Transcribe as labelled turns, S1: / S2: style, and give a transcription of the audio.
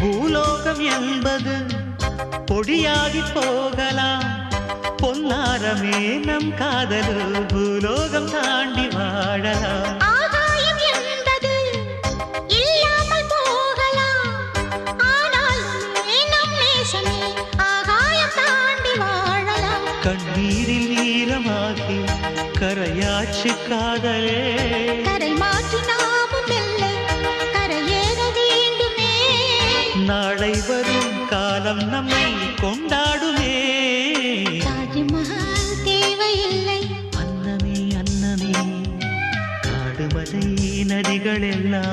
S1: பூலோகம் என்பது பொடியாகி போகலாம், பொன்னாரமே நம் காதலு பூலோகம் தாண்டி வாழலாம்.
S2: ஆகாயம் என்பது இல்லாமல் போகலாம், ஆனால் நம் நேசமே ஆகாயம் தாண்டி வாழலாம்.
S1: கண்ணீரில் ஈரமாகி கரையாச்சு காதலே,
S2: கரை மாற்றி நாமும் இல்லை கரையேற வேண்டுமே.
S1: நாளை வரும் காலம் நம்மை கொண்டாடுமே.
S2: தாஜ்மஹால் தேவையில்லை
S1: அன்னமே அன்னமே, காடுமலை நதிகள் எல்லாம்